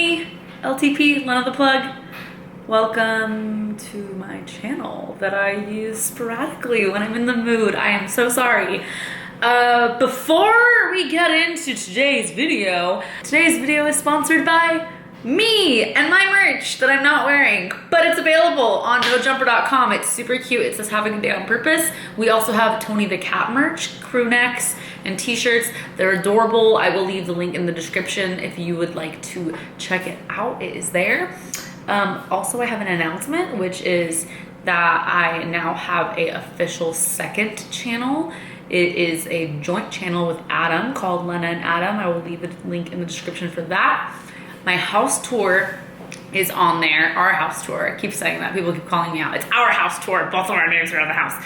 me, LTP, Lena the Plug. Welcome to my channel that I use sporadically when I'm in the mood. I am so sorry. Before we get into today's video is sponsored by me and my merch that I'm not wearing, but it's available on nojumper.com. It's super cute. It says having a day on purpose. We also have Tony the Cat merch, crew necks, and t-shirts. They're adorable. I will leave the link in the description if you would like to check it out. It is there. Also, I have an announcement, which is that I now have a official second channel. It is a joint channel with Adam called Lena and Adam. I will leave a link in the description for that. My house tour is on there. Our house tour. I keep saying that. People keep calling me out. It's our house tour. Both of our names are on the house.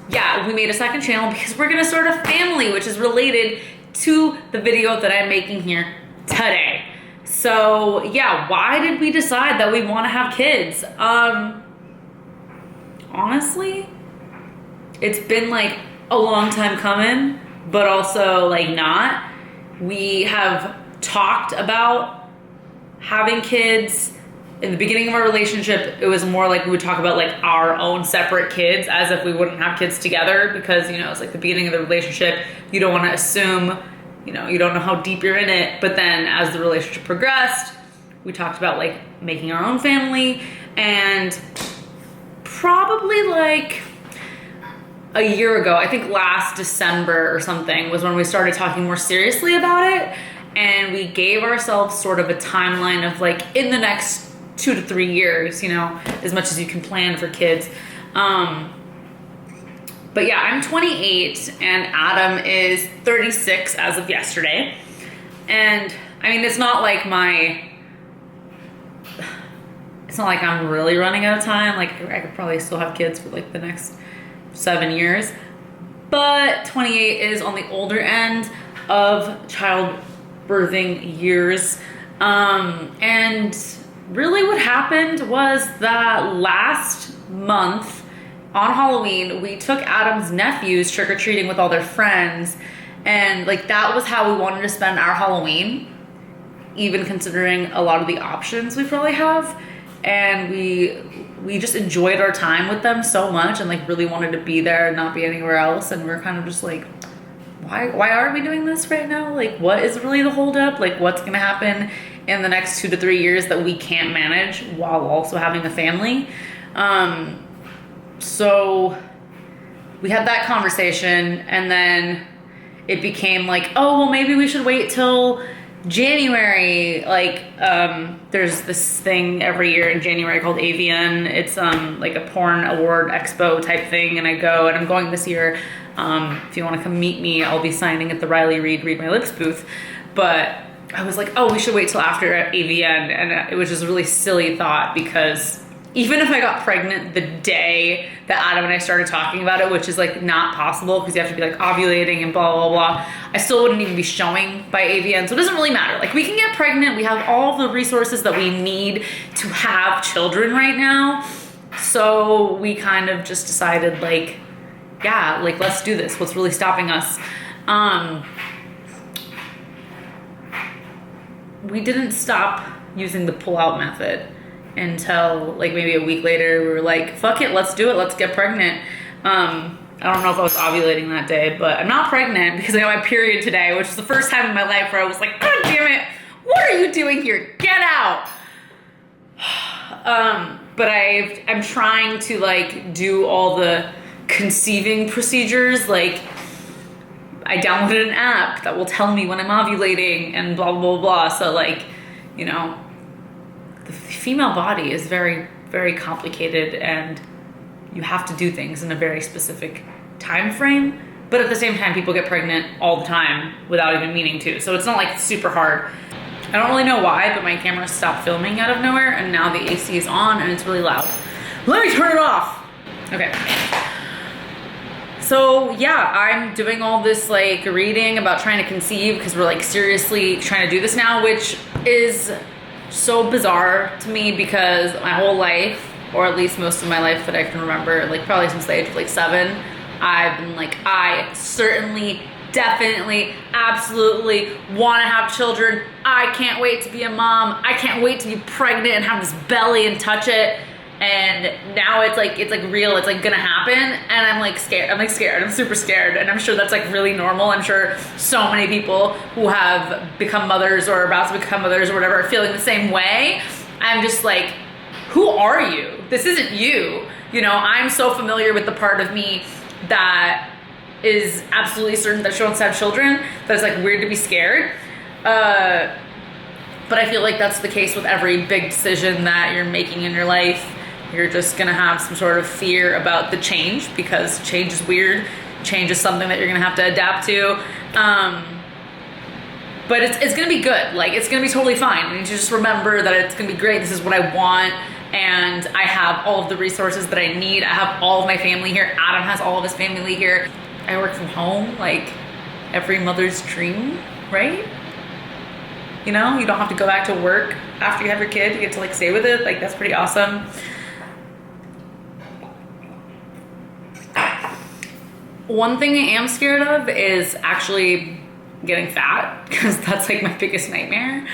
Yeah, we made a second channel because we're gonna start a family, which is related to the video that I'm making here today. So yeah, why did we decide that we want to have kids? Honestly, it's been like a long time coming, but also like not. We have talked about having kids. In the beginning of our relationship, it was more like we would talk about like our own separate kids as if we wouldn't have kids together, because, you know, it's like the beginning of the relationship. You don't want to assume, you know, you don't know how deep you're in it. But then as the relationship progressed, we talked about like making our own family. And probably like a year ago, I think last December or something, was when we started talking more seriously about it. And we gave ourselves sort of a timeline of like, in the next 2 to 3 years, you know, as much as you can plan for kids. But yeah, I'm 28 and Adam is 36 as of yesterday. And I mean, it's not like I'm really running out of time. Like I could probably still have kids for like the next 7 years, but 28 is on the older end of childbirthing years. And really what happened was that last month on Halloween, we took Adam's nephews trick-or-treating with all their friends. And like, that was how we wanted to spend our Halloween, even considering a lot of the options we probably have. And we just enjoyed our time with them so much and like really wanted to be there and not be anywhere else. And we're kind of just like, why are we doing this right now? Like, what is really the holdup? Like, what's gonna happen in the next 2 to 3 years that we can't manage while also having a family? So we had that conversation, and then it became like, oh, well, maybe we should wait till January. Like, there's this thing every year in January called AVN. It's like a porn award expo type thing, and I go, and I'm going this year. If you want to come meet me, I'll be signing at the Riley Reid Read My Lips booth. But I was like, oh, we should wait till after AVN. And it was just a really silly thought, because even if I got pregnant the day that Adam and I started talking about it, which is like not possible because you have to be like ovulating and blah, blah, blah, I still wouldn't even be showing by AVN. So it doesn't really matter. Like, we can get pregnant. We have all the resources that we need to have children right now. So we kind of just decided like, yeah, like, let's do this. What's really stopping us? We didn't stop using the pull-out method until like maybe a week later. We were like, fuck it, let's do it. Let's get pregnant. I don't know if I was ovulating that day, but I'm not pregnant because I got my period today, which was the first time in my life where I was like, God damn it, what are you doing here? Get out. But I'm trying to like do all the conceiving procedures. Like, I downloaded an app that will tell me when I'm ovulating and blah, blah, blah. So like, you know, the female body is very, very complicated, and you have to do things in a very specific time frame. But at the same time, people get pregnant all the time without even meaning to. So it's not like super hard. I don't really know why, but my camera stopped filming out of nowhere, and now the AC is on and it's really loud. Let me turn it off. Okay. So yeah, I'm doing all this like reading about trying to conceive because we're like seriously trying to do this now, which is so bizarre to me because my whole life, or at least most of my life that I can remember, like probably since the age of like 7, I've been like, I certainly definitely, absolutely want to have children. I can't wait to be a mom. I can't wait to be pregnant and have this belly and touch it. And now it's like real, it's like gonna happen. And I'm like scared, I'm super scared. And I'm sure that's like really normal. I'm sure so many people who have become mothers or about to become mothers or whatever are feeling the same way. I'm just like, who are you? This isn't you. You know, I'm so familiar with the part of me that is absolutely certain that she wants to have children, that it's like weird to be scared. But I feel like that's the case with every big decision that you're making in your life. You're just gonna have some sort of fear about the change, because change is weird. Change is something that you're gonna have to adapt to. But it's gonna be good. Like, it's gonna be totally fine. You need to just remember that it's gonna be great. This is what I want. And I have all of the resources that I need. I have all of my family here. Adam has all of his family here. I work from home, like every mother's dream, right? You know, you don't have to go back to work after you have your kid. You get to like stay with it. Like, that's pretty awesome. One thing I am scared of is actually getting fat, because that's like my biggest nightmare.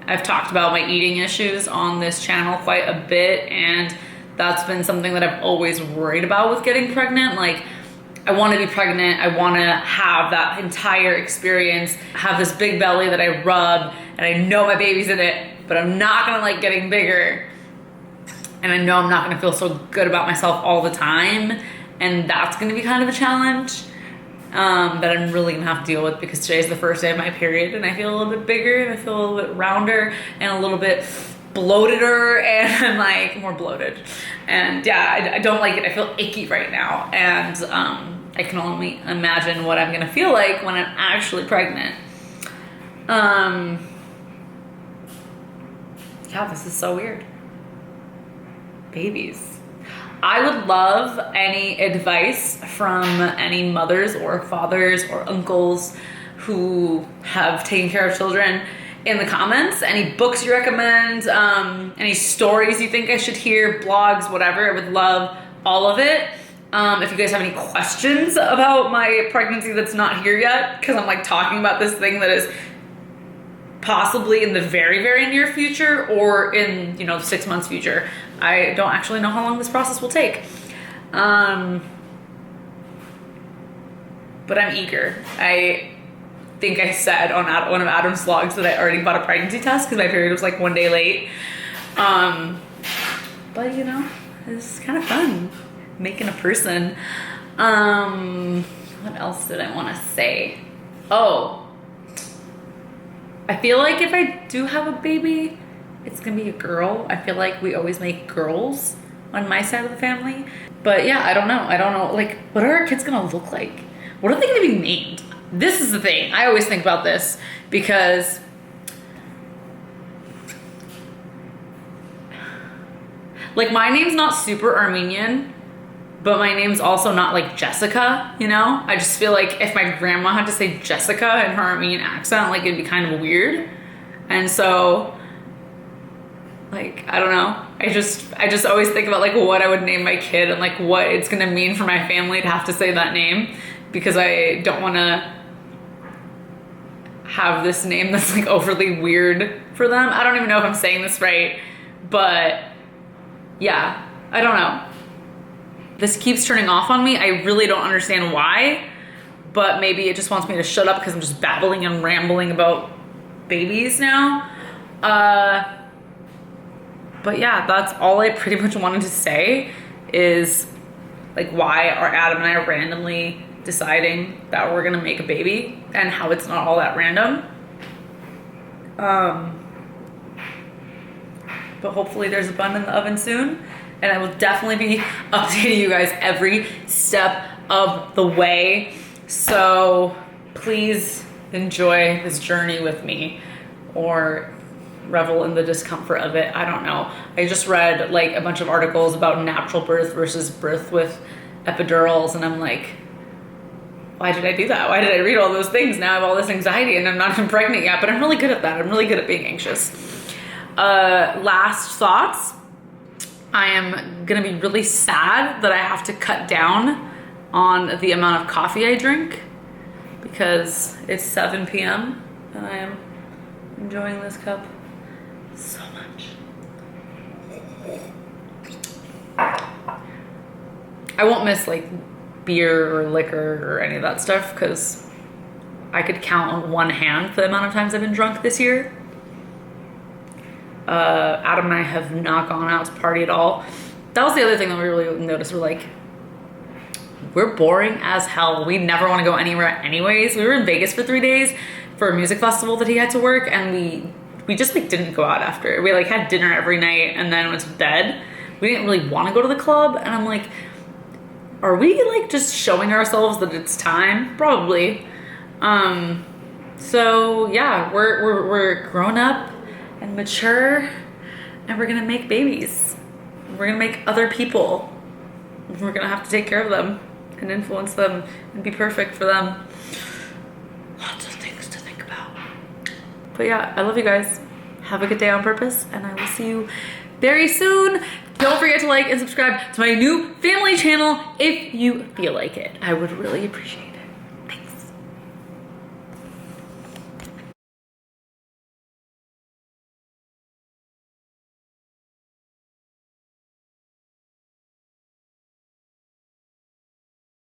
I've talked about my eating issues on this channel quite a bit, and that's been something that I've always worried about with getting pregnant. Like, I want to be pregnant. I want to have that entire experience, have this big belly that I rub, and I know my baby's in it, but I'm not going to like getting bigger. And I know I'm not going to feel so good about myself all the time. And that's going to be kind of a challenge that I'm really going to have to deal with, because today's the first day of my period and I feel a little bit bigger and I feel a little bit rounder and a little bit bloateder, and I'm like more bloated. And yeah, I don't like it. I feel icky right now. And I can only imagine what I'm going to feel like when I'm actually pregnant. Yeah, this is so weird. Babies. I would love any advice from any mothers or fathers or uncles who have taken care of children in the comments. Any books you recommend, any stories you think I should hear, blogs, whatever. I would love all of it. If you guys have any questions about my pregnancy that's not here yet, because I'm like talking about this thing that is possibly in the very, very near future, or in, 6 months future. I don't actually know how long this process will take. But I'm eager. I think I said on one of Adam's vlogs that I already bought a pregnancy test because my period was like 1 day late. But it's kind of fun making a person. What else did I want to say? Oh, I feel like if I do have a baby, it's gonna be a girl. I feel like we always make girls on my side of the family. But yeah, I don't know. Like, what are our kids gonna look like? What are they gonna be named? This is the thing. I always think about this because like my name's not super Armenian, but my name's also not like Jessica, I just feel like if my grandma had to say Jessica in her Armenian accent, like it'd be kind of weird. And so like, I don't know. I just always think about like what I would name my kid and like what it's gonna mean for my family to have to say that name, because I don't wanna have this name that's like overly weird for them. I don't even know if I'm saying this right, but yeah, I don't know. This keeps turning off on me. I really don't understand why, but maybe it just wants me to shut up because I'm just babbling and rambling about babies now. But yeah, that's all I pretty much wanted to say, is like why are Adam and I randomly deciding that we're gonna make a baby and how it's not all that random. But hopefully there's a bun in the oven soon, and I will definitely be updating you guys every step of the way. So please enjoy this journey with me, or revel in the discomfort of it. I don't know. I just read like a bunch of articles about natural birth versus birth with epidurals, and I'm like, why did I do that? Why did I read all those things? Now I have all this anxiety and I'm not even pregnant yet, but I'm really good at that. I'm really good at being anxious. Last thoughts. I am gonna be really sad that I have to cut down on the amount of coffee I drink because it's 7 p.m. and I am enjoying this cup so much. I won't miss like beer or liquor or any of that stuff because I could count on one hand the amount of times I've been drunk this year. Adam and I have not gone out to party at all. That was the other thing that we really noticed. We're boring as hell. We never want to go anywhere anyways. We were in Vegas for 3 days for a music festival that he had to work, and we just like didn't go out after. We like had dinner every night and then went to bed. We didn't really want to go to the club, and I'm like, are we like just showing ourselves that it's time? Probably. So yeah, we're grown up and mature, and we're gonna make babies. We're gonna make other people. We're gonna have to take care of them and influence them and be perfect for them. Lots of things to think about. But yeah, I love you guys. Have a good day on purpose, and I will see you very soon. Don't forget to like and subscribe to my new family channel if you feel like it. I would really appreciate it.